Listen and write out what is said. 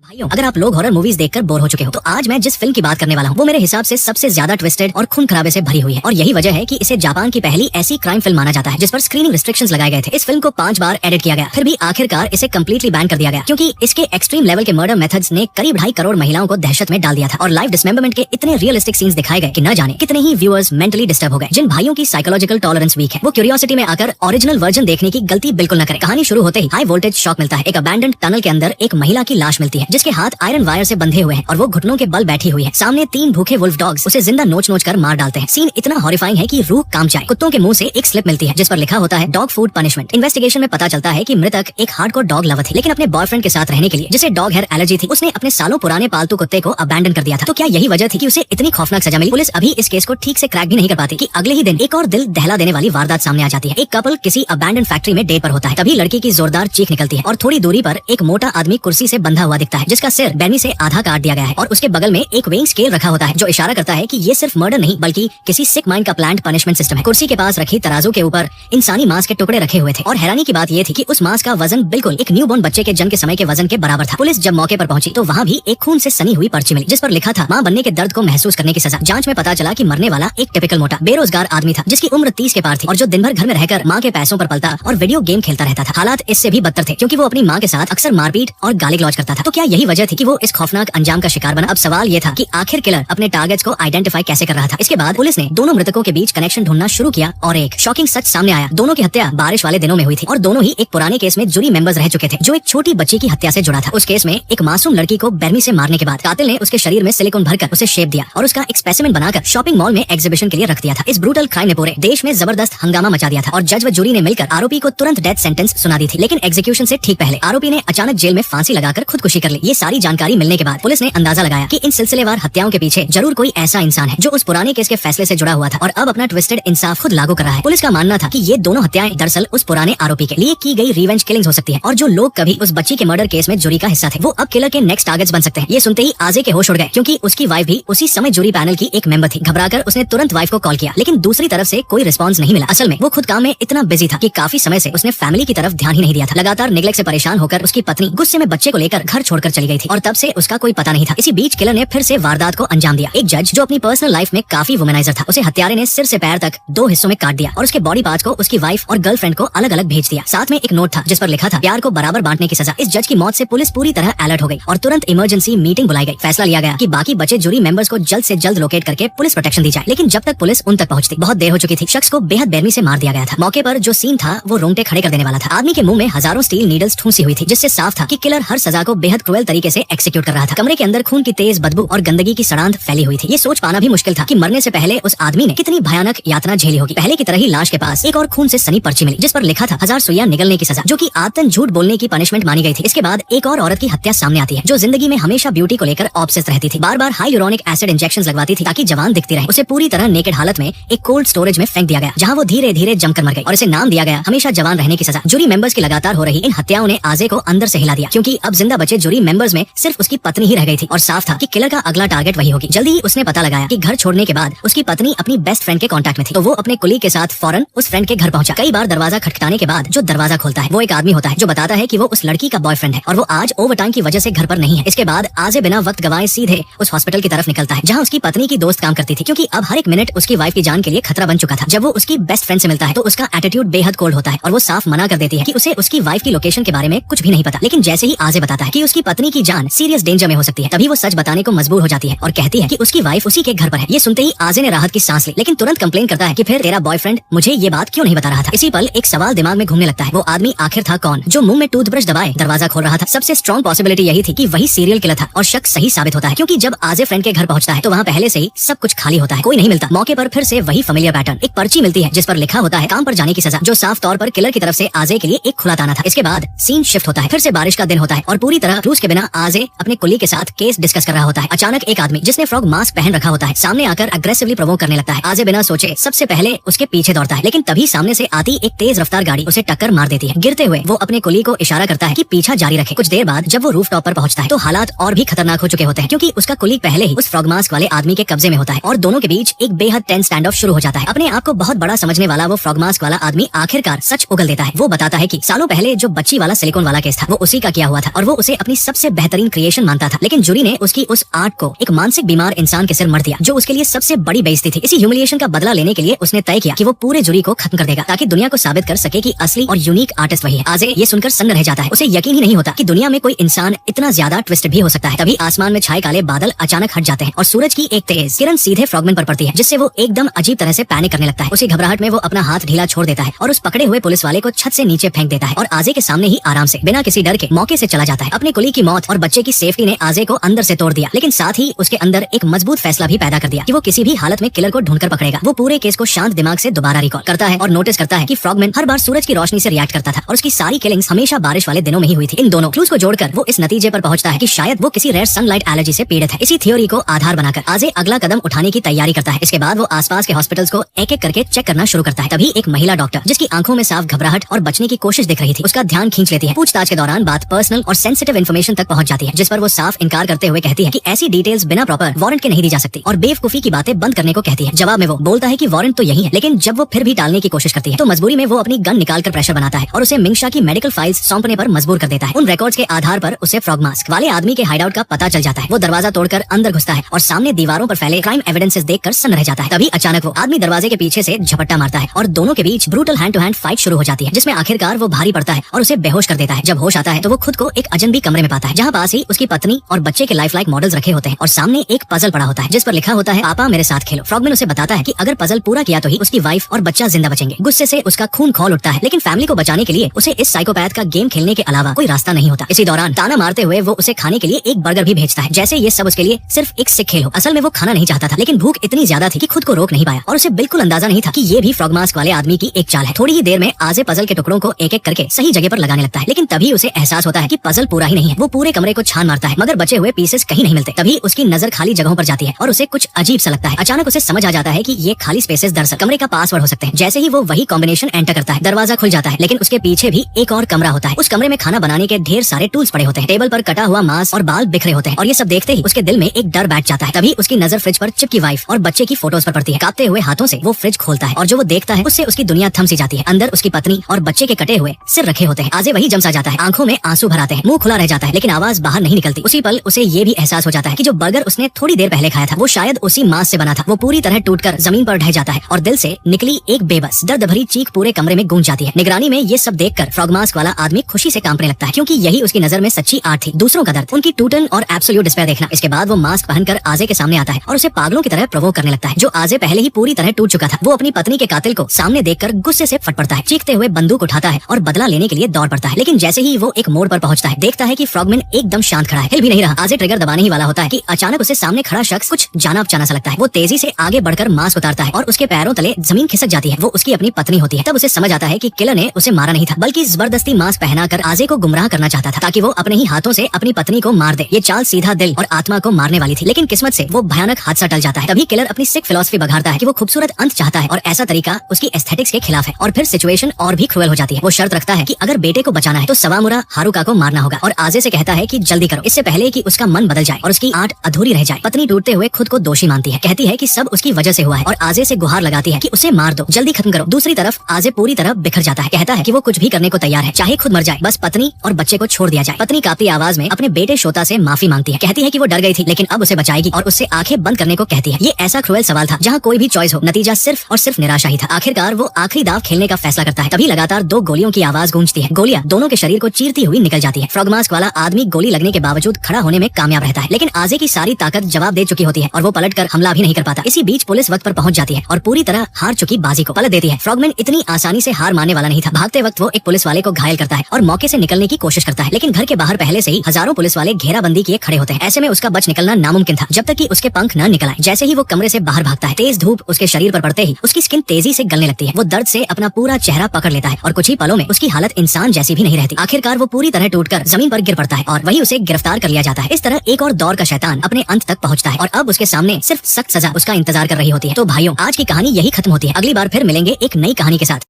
भाइयों, अगर आप लोग हॉरर मूवीज देखकर बोर हो चुके हो तो आज मैं जिस फिल्म की बात करने वाला हूँ वो मेरे हिसाब से सबसे ज्यादा ट्विस्टेड और खून खराबे से भरी हुई है। और यही वजह है कि इसे जापान की पहली ऐसी क्राइम फिल्म माना जाता है जिस पर स्क्रीनिंग रिस्ट्रिक्शंस लगाए गए थे। इस फिल्म को 5 बार एडिट किया गया, फिर भी आखिरकार इसे कम्प्लीटली बैन कर दिया गया क्योंकि इसके एक्सट्रीम लेवल के मर्डर मेथड्स ने करीब 2.5 करोड़ महिलाओं को दहशत में डाल दिया था और लाइव डिसमेंबरमेंट के इतने रियलिस्टिक सीन्स दिखाए गए कि न जाने कितने ही व्यूअर्स मेंटली डिस्टर्ब हो गए। जिन भाइयों की साइकोलॉजिकल टॉलरेंस वीक है वो क्यूरियोसिटी में आकर ओरिजिनल वर्जन देखने की गलती बिल्कुल न करे। कहानी शुरू होते ही हाई वोल्टेज शॉक मिलता है। एक अबैंडन्ड टनल के अंदर एक महिला की लाश मिलती है जिसके हाथ आयरन वायर से बंधे हुए हैं और वो घुटनों के बल बैठी हुई है। सामने 3 भूखे वुल्फ डॉग्स उसे जिंदा नोच नोच कर मार डालते हैं। सीन इतना हॉरिफाइंग है कि रूह कांप जाए। कुत्तों के मुंह से एक स्लिप मिलती है जिस पर लिखा होता है डॉग फूड पनिशमेंट। इन्वेस्टिगेशन में पता चलता है कि मृतक एक हार्डकोर डॉग लवर थी, लेकिन अपने बॉयफ्रेंड के साथ रहने के लिए जिसे डॉग हेयर एलर्जी थी उसने अपने सालों पुराने पालतू कुत्ते को अबैंडन कर दिया था। तो क्या यही वजह थी कि उसे इतनी खौफनाक सजा मिली? पुलिस अभी इस केस को ठीक से क्रैक भी नहीं कर पाती कि अगले ही दिन एक और दिल दहला देने वाली वारदात सामने आ जाती है। एक कपल किसी अबैंडन फैक्ट्री में डेट पर होता है, तभी लड़की की जोरदार चीख निकलती है और थोड़ी दूरी पर एक मोटा आदमी कुर्सी से बंधा हुआ दिखता है जिसका सिर बैरनी से आधा काट दिया गया है और उसके बगल में एक वेइंग स्केल रखा होता है जो इशारा करता है कि ये सिर्फ मर्डर नहीं बल्कि किसी सिक माइंड का प्लान्ड पनिशमेंट सिस्टम है। कुर्सी के पास रखी तराजू के ऊपर इंसानी मांस के टुकड़े रखे हुए थे और हैरानी की बात ये थी कि उस मांस का वजन बिल्कुल एक न्यूबॉर्न बच्चे के जन्म के समय के वजन के बराबर था। पुलिस जब मौके पर पहुंची तो वहाँ भी एक खून से सनी हुई पर्ची मिली जिस पर लिखा था मां बनने के दर्द को महसूस करने की सजा। जांच में पता चला कि मरने वाला एक टिपिकल मोटा बेरोजगार आदमी था जिसकी उम्र 30 के पार थी और जो दिन भर घर में रहकर मां के पैसों पर पलता और वीडियो गेम खेलता रहता था। हालात इससे भी बदतर थे क्योंकि वो अपनी मां के साथ अक्सर मारपीट और गाली गलौज करता था। तो क्या यही वजह थी कि वो इस खौफनाक अंजाम का शिकार बना? अब सवाल ये था कि आखिर किलर अपने टारगेट्स को आइडेंटिफाई कैसे कर रहा था। इसके बाद पुलिस ने दोनों मृतकों के बीच कनेक्शन ढूंढना शुरू किया और एक शॉकिंग सच सामने आया। दोनों की हत्या बारिश वाले दिनों में हुई थी और दोनों ही एक पुराने केस में जूरी मेंबर्स रह चुके थे जो एक छोटी बच्ची की हत्या से जुड़ा था। उस केस में एक मासूम लड़की को बेरमी से मारने के बाद कातिल ने उसके शरीर में सिलिकॉन भरकर उसे शेप दिया और उसका एक स्पेसिमेन बनाकर शॉपिंग मॉल में एग्जीबिशन के लिए रख दिया था। इस ब्रूटल क्राइम ने पूरे देश में जबरदस्त हंगामा मचा दिया था और जज व जूरी ने मिलकर आरोपी को तुरंत डेथ सेंटेंस सुना दी थी। लेकिन एग्जीक्यूशन से ठीक पहले आरोपी ने अचानक जेल में फांसी लगाकर खुदकुशी कर ली। ये सारी जानकारी मिलने के बाद पुलिस ने अंदाजा लगाया कि इन सिलसिलेवार हत्याओं के पीछे जरूर कोई ऐसा इंसान है जो उस पुराने केस के फैसले से जुड़ा हुआ था और अब अपना ट्विस्टेड इंसाफ खुद लागू कर रहा है। पुलिस का मानना था कि ये दोनों हत्याएं दरअसल उस पुराने आरोपी के लिए की गई रिवेंज किलिंग्स हो सकती है और जो लोग कभी उस बच्ची के मर्डर केस में जूरी का हिस्सा थे वो अब किलर के नेक्स्ट टारगेट्स बन सकते हैं। ये सुनते ही आजे के होश उड़ गए क्योंकि उसकी वाइफ भी उसी समय जूरी पैनल की एक मेंबर थी। घबराकर उसने तुरंत वाइफ को कॉल किया लेकिन दूसरी तरफ से कोई रिस्पांस नहीं मिला। असल में वो खुद काम में इतना बिजी था कि काफी समय से उसने फैमिली की तरफ ध्यान ही नहीं दिया था। लगातार नेग्लेक्ट से परेशान होकर उसकी पत्नी गुस्से में बच्चे को लेकर घर छोड़कर चली गई थी और तब से उसका कोई पता नहीं था। इसी बीच किलर ने फिर से वारदात को अंजाम दिया। एक जज जो अपनी पर्सनल लाइफ में काफी वुमेनाइजर था उसे हत्यारे ने सिर से पैर तक 2 हिस्सों में काट दिया और उसके बॉडी पार्ट्स को उसकी वाइफ और गर्लफ्रेंड को अलग अलग भेज दिया। साथ में एक नोट था जिस पर लिखा था प्यार को बराबर बांटने की सजा। इस जज की मौत से पुलिस पूरी तरह अलर्ट हो गई और तुरंत इमरजेंसी मीटिंग बुलाई गई। फैसला लिया गया कि बाकी बचे जूरी मेंबर्स को जल्द से जल्द लोकेट करके पुलिस प्रोटेक्शन दी जाए। लेकिन जब तक पुलिस उन तक पहुंचती बहुत देर हो चुकी थी। शख्स को बेहद बेरमी से मार दिया गया था। मौके पर जो सीन था वो रोंगटे खड़े कर देने वाला था। आदमी के मुंह में हजारों स्टील नीडल्स ठूंसी हुई थी जिससे साफ था कि किलर हर सजा को बेहद क्रूएल तरीके से एक्सिक्यूट कर रहा था। कमरे के अंदर खून की तेज बदबू और गंदगी की सड़ांध फैली हुई थी। ये सोच पाना भी मुश्किल था कि मरने से पहले उस आदमी ने कितनी भयानक यातना झेली होगी। पहले की तरह ही लाश के पास एक और खून से सनी पर्ची मिली जिस पर लिखा था 1000 सुइयां निगलने की सजा, जो कि आदतन झूठ बोलने की पनिशमेंट मानी गई थी। इसके बाद एक और औरत की हत्या सामने आती है जो जिंदगी में हमेशा ब्यूटी को लेकर ऑब्सेस्ड रहती थी। बार बार हाइलुरोनिक एसिड इंजेक्शंस लगवाती थी ताकि जवान दिखती रहे। उसे पूरी तरह नेकेड हालत में एक कोल्ड स्टोरेज में फेंक दिया गया जहाँ वो धीरे धीरे जमकर मर गई और इसे नाम दिया गया हमेशा जवान रहने की सजा। जूरी मेंबर्स की लगातार हो रही इन हत्याओं ने आजे को अंदर से हिला दिया क्योंकि अब जिंदा बचे जूरी मेंबर्स में सिर्फ उसकी पत्नी ही रह गई थी और साफ था कि किलर का अगला टारगेट वही होगी। जल्दी ही उसने पता लगाया कि घर छोड़ने के बाद उसकी पत्नी अपनी बेस्ट फ्रेंड के कांटेक्ट में थी, तो वो अपने कुलीग के साथ फौरन उस फ्रेंड के घर पहुंचा। कई बार दरवाजा खटखटाने के बाद जो दरवाजा खोलता है वो एक आदमी होता है जो बताता है कि वो उस लड़की का बॉयफ्रेंड है और वो आज ओवर टाइम की वजह से घर पर नहीं है। इसके बाद आजे बिना वक्त गवाए सीधे उस हॉस्पिटल की तरफ निकलता है जहाँ उसकी पत्नी की दोस्त काम करती थी क्योंकि अब हर एक मिनट उसकी वाइफ की जान के लिए खतरा बन चुका था। जब वो उसकी बेस्ट फ्रेंड से मिलता है तो उसका एटीट्यूड बेहद कोल्ड होता है और वो साफ मना कर देती है कि उसे उसकी वाइफ की लोकेशन के बारे में कुछ भी नहीं पता। लेकिन जैसे ही आजे बताता है कि उसकी पत्नी की जान सीरियस डेंजर में हो सकती है तभी वो सच बताने को मजबूर हो जाती है और कहती है कि उसकी वाइफ उसी के घर पर है। ये सुनते ही आजे ने राहत की सांस ली लेकिन तुरंत कंप्लेन करता है कि फिर तेरा बॉयफ्रेंड मुझे ये बात क्यों नहीं बता रहा था। इसी पल एक सवाल दिमाग में घूमने लगता है, वो आदमी आखिर था कौन जो मुंह में टूथब्रश दबाए दरवाजा खोल रहा था? सबसे स्ट्रॉन्ग पॉसिबिलिटी यही थी कि वही सीरियल किलर था और शक सही साबित होता है क्योंकि जब आजे फ्रेंड के घर पहुंचता है तो वहाँ पहले से ही सब कुछ खाली होता है, कोई नहीं मिलता। मौके पर फिर से वही फेमिलियर पैटर्न, एक पर्ची मिलती है जिस पर लिखा होता है काम पर जाने की सजा, जो साफ तौर पर किलर की तरफ से आजे के लिए एक खुला ताना था। इसके बाद सीन शिफ्ट होता है, फिर से बारिश का दिन होता है और पूरी तरह रूस के बिना आजे अपने कुली के साथ केस डिस्कस कर रहा होता है। अचानक एक आदमी जिसने फ्रॉग मास्क पहन रखा होता है सामने आकर अग्रेसिवली प्रोवोक करने लगता है। आजे बिना सोचे सबसे पहले उसके पीछे दौड़ता है लेकिन तभी सामने से आती एक तेज रफ्तार गाड़ी उसे टक्कर मार देती है। गिरते हुए वो अपने कुली को इशारा करता है कि पीछा जारी रखे। कुछ देर बाद जब वो रूफ टॉप पर पहुंचता है तो हालात और भी खतरनाक हो चुके होते हैं क्योंकि उसका कुली पहले ही उस फ्रॉग मास्क वाले आदमी के कब्जे में होता है और दोनों के बीच एक बेहद टेंस स्टैंड ऑफ शुरू हो जाता है। अपने आप को बहुत बड़ा समझने वाला वो फ्रॉग मास्क वाला आदमी आखिरकार सच उगल देता है। वो बताता है कि सालों पहले जो बच्ची वाला सिलिकॉन वाला केस था वो उसी का किया हुआ था और वो उसे अपनी सब सबसे बेहतरीन क्रिएशन मानता था, लेकिन जूरी ने उसकी उस आर्ट को एक मानसिक बीमार इंसान के सिर मर दिया, जो उसके लिए सबसे बड़ी बेइज्जती थी। इसी ह्यूमिलिएशन का बदला लेने के लिए उसने तय किया कि वो पूरे जूरी को खत्म कर देगा, ताकि दुनिया को साबित कर सके कि असली और यूनिक आर्टिस्ट वही है। आजे ये सुनकर सन्न रह जाता है। उसे यकीन ही नहीं होता कि दुनिया में कोई इंसान इतना ज्यादा ट्विस्टेड भी हो सकता है। तभी आसमान में छाए काले बादल अचानक हट जाते हैं और सूरज की एक तेज किरण सीधे फ्रॉगमैन पर पड़ती है, जिससे वो एकदम अजीब तरह से पैनिक करने लगता है। उसी घबराहट में वो अपना हाथ ढीला छोड़ देता है और उस पकड़े हुए पुलिस वाले को छत से नीचे फेंक देता है और आजे के सामने ही आराम से बिना किसी डर के मौके से चला जाता है। अपने कुली की मौत और बच्चे की सेफ्टी ने आजे को अंदर से तोड़ दिया, लेकिन साथ ही उसके अंदर एक मजबूत फैसला भी पैदा कर दिया कि वो किसी भी हालत में किलर को ढूंढकर पकड़ेगा। वो पूरे केस को शांत दिमाग से दोबारा रिकॉल करता है और नोटिस करता है कि फ्रॉगमैन हर बार सूरज की रोशनी से रिएक्ट करता था और उसकी सारी किलिंग्स हमेशा बारिश वाले दिनों में ही हुई थी। इन दोनों क्लूज को जोड़कर वो इस नतीजे पर पहुंचता है कि शायद वो किसी रेयर सनलाइट एलर्जी से पीड़ित है। इसी थ्योरी को आधार बनाकर आजे अगला कदम उठाने की तैयारी करता है। इसके बाद वो आसपास के हॉस्पिटल्स को एक एक करके चेक करना शुरू करता है। तभी एक महिला डॉक्टर, जिसकी आंखों में साफ घबराहट और बचने की कोशिश दिख रही थी, उसका ध्यान खींच लेती है। पूछताछ के दौरान बात पर्सनल और सेंसिटिव इन्फॉर्मेशन तक पहुंच जाती है, जिस पर वो साफ इनकार करते हुए कहती है कि ऐसी डिटेल्स बिना प्रॉपर वारंट के नहीं दी जा सकती और बेवकूफी की बातें बंद करने को कहती है। जवाब में वो बोलता है कि वारंट तो यही है, लेकिन जब वो फिर भी टालने की कोशिश करती है तो मजबूरी में वो अपनी गन निकालकर प्रेशर बनाता है और उसे मिंगशा की मेडिकल फाइल्स सौंपने पर मजबूर कर देता है। उन रिकॉर्ड्स के आधार पर उसे फ्रॉग मास्क वाले आदमी के हाइडआउट का पता चल जाता है। वो दरवाजा तोड़कर अंदर घुसता है और सामने दीवारों पर फैले क्राइम एविडेंसेस देखकर सन्न रह जाता है। तभी अचानक वो आदमी दरवाजे के पीछे से झपट्टा मारता है और दोनों के बीच brutal hand to hand fight शुरू हो जाती है, जिसमें आखिरकार वो भारी पड़ता है और उसे बेहोश कर देता है। जब होश आता है तो वो खुद को एक अजनबी कमरे में पाता है, जहाँ पास ही उसकी पत्नी और बच्चे के लाइफ लाइक मॉडल्स रखे होते हैं और सामने एक पजल पड़ा होता है जिस पर लिखा होता है, पापा मेरे साथ खेलो। फ्रॉगमैन उसे बताता है कि अगर पजल पूरा किया तो ही उसकी वाइफ और बच्चा जिंदा बचेंगे। गुस्से से उसका खून खौल उठता है, लेकिन फैमिली को बचाने के लिए उसे इस साइकोपैथ का गेम खेलने के अलावा कोई रास्ता नहीं होता। इसी दौरान ताना मारते हुए वो उसे खाने के लिए एक बर्गर भी भेजता है, जैसे ये सब उसके लिए सिर्फ एक सिक खेल हो। असल में वो खाना नहीं चाहता था, लेकिन भूख इतनी ज्यादा थी कि खुद को रोक नहीं पाया और उसे बिल्कुल अंदाजा नहीं था कि ये भी फ्रॉग मास्क वाले आदमी की एक चाल है। थोड़ी ही देर में आजे पजल के टुकड़ों को एक एक करके सही जगह पर लगाने लगता है, लेकिन तभी उसे एहसास होता है कि पजल पूरा ही नहीं है। वो पूरे कमरे को छान मारता है, मगर बचे हुए पीसेस कहीं नहीं मिलते। तभी उसकी नजर खाली जगहों पर जाती है और उसे कुछ अजीब सा लगता है। अचानक उसे समझ आ जाता है कि ये खाली स्पेसेस दरअसल कमरे का पासवर्ड हो सकते हैं। जैसे ही वो वही कॉम्बिनेशन एंटर करता है, दरवाजा खुल जाता है, लेकिन उसके पीछे भी एक और कमरा होता है। उस कमरे में खाना बनाने के ढेर सारे टूल्स पड़े होते हैं, टेबल पर कटा हुआ मांस और बाल बिखरे होते हैं और ये सब देखते ही उसके दिल में एक डर बैठ जाता है। तभी उसकी नजर फ्रिज पर चिप की वाइफ और बच्चे की फोटोज पर पड़ती है। कांपते हुए हाथों से वो फ्रिज खोलता है और जो वो देखता है उससे उसकी दुनिया थम सी जाती है। अंदर उसकी पत्नी और बच्चे के कटे हुए सिर रखे होते हैं। आजे वही जमसा जाता है, आंखों में आंसू भर आते हैं, मुंह खुला रह जाता है, लेकिन आवाज बाहर नहीं निकलती। उसी पल उसे ये भी एहसास हो जाता है कि जो बर्गर उसने थोड़ी देर पहले खाया था वो शायद उसी मांस से बना था। वो पूरी तरह टूटकर जमीन पर ढह जाता है और दिल से निकली एक बेबस दर्द भरी चीख पूरे कमरे में गूंज जाती है। निगरानी में ये सब देखकर फ्रॉग मास्क वाला आदमी खुशी से कांपने लगता है, क्योंकि यही उसकी नजर में सच्ची आर्ट थी। दूसरों का दर्द, उनकी टूटन और एब्सोल्यूट डिस्पेयर देखना। इसके बाद वो मास्क पहनकर आजे के सामने आता है और उसे पागलों की तरह प्रोवोक करने लगता है। जो आजे पहले ही पूरी तरह टूट चुका था, वो अपनी पत्नी के कातिल को सामने देखकर गुस्से से फट पड़ता है, चीखते हुए बंदूक उठाता है और बदला लेने के लिए दौड़ पड़ता है। लेकिन जैसे ही वो एक मोड़ पर पहुंचता है, देखता है कि फ्रॉगमैन एकदम शांत खड़ा है, हिल भी नहीं रहा। आजे ट्रिगर दबाने ही वाला होता है कि अचानक उसे सामने खड़ा शख्स कुछ जाना पहचाना सा लगता है। वो तेजी से आगे बढ़कर मास्क उतारता है और उसके पैरों तले जमीन खिसक जाती है। वो उसकी अपनी पत्नी होती है। तब उसे समझ आता है कि किलर ने उसे मारा नहीं था, बल्कि जबरदस्ती मास्क पहनाकर आजे को गुमराह करना चाहता था, ताकि वो अपने ही हाथों से अपनी पत्नी को मार दे। ये चाल सीधा दिल और आत्मा को मारने वाली थी, लेकिन किस्मत से वो भयानक हादसा टल जाता है। तभी किलर अपनी सिक फिलॉसफी बघाड़ता है कि वो खूबसूरत अंत चाहता है और ऐसा तरीका उसकी एस्थेटिक्स के खिलाफ है। और फिर सिचुएशन और भी क्रूएल हो जाती है। वो शर्त रखता है कि अगर बेटे को बचाना है तो सवामुरा हारुका को मारना होगा और आजे से कहता है कि जल्दी करो, इससे पहले कि उसका मन बदल जाए और उसकी आर्ट अधूरी रह जाए। पत्नी टूटते हुए खुद को दोषी मानती है, कहती है कि सब उसकी वजह से हुआ है और आजे से गुहार लगाती है कि उसे मार दो, जल्दी खत्म करो। दूसरी तरफ आजे पूरी तरह बिखर जाता है, कहता है कि वो कुछ भी करने को तैयार है, चाहे खुद मर जाए, बस पत्नी और बच्चे को छोड़ दिया जाए। पत्नी कांपती आवाज में अपने बेटे शोता से माफी मांगती है, कहती है कि वो डर गई थी लेकिन अब उसे बचाएगी और उससे आंखें बंद करने को कहती है। ये ऐसा क्रूएल सवाल था जहाँ कोई भी चॉइस हो, नतीजा सिर्फ और सिर्फ निराशा ही था। आखिरकार वो आखिरी दाव खेलने का फैसला करता है। तभी लगातार 2 गोलियों की आवाज गूंजती है। गोलियां दोनों के शरीर को चीरती हुई निकल जाती है। फ्रॉग मास्क वाला आदमी गोली लगने के बावजूद खड़ा होने में कामयाब रहता है, लेकिन आजे की सारी ताकत जवाब दे चुकी होती है और वो पलटकर हमला भी नहीं कर पाता। इसी बीच पुलिस वक्त पर पहुंच जाती है और पूरी तरह हार चुकी बाजी को पलट देती है। फ्रॉगमैन इतनी आसानी से हार मानने वाला नहीं था। भागते वक्त वो एक पुलिस वाले को घायल करता है और मौके से निकलने की कोशिश करता है, लेकिन घर के बाहर पहले से ही हजारों पुलिस वाले घेराबंदी किए खड़े होते हैं। ऐसे में उसका बच निकलना नामुमकिन था, जब तक कि उसके पंख न निकल आए। जैसे ही वो कमरे से बाहर भागता है, तेज धूप उसके शरीर पर पड़ते ही उसकी स्किन तेजी से गलने लगती है। वो दर्द से अपना पूरा चेहरा पकड़ लेता है और कुछ ही पलों में उसकी हालत इंसान जैसी भी नहीं रहती। आखिरकार वो पूरी तरह टूटकर जमीन पर गिर पड़ता है और वही उसे गिरफ्तार कर लिया जाता है। इस तरह एक और दौर का शैतान अपने अंत तक पहुंचता है और अब उसके सामने सिर्फ सख्त सजा उसका इंतजार कर रही होती है। तो भाइयों, आज की कहानी यही खत्म होती है। अगली बार फिर मिलेंगे एक नई कहानी के साथ।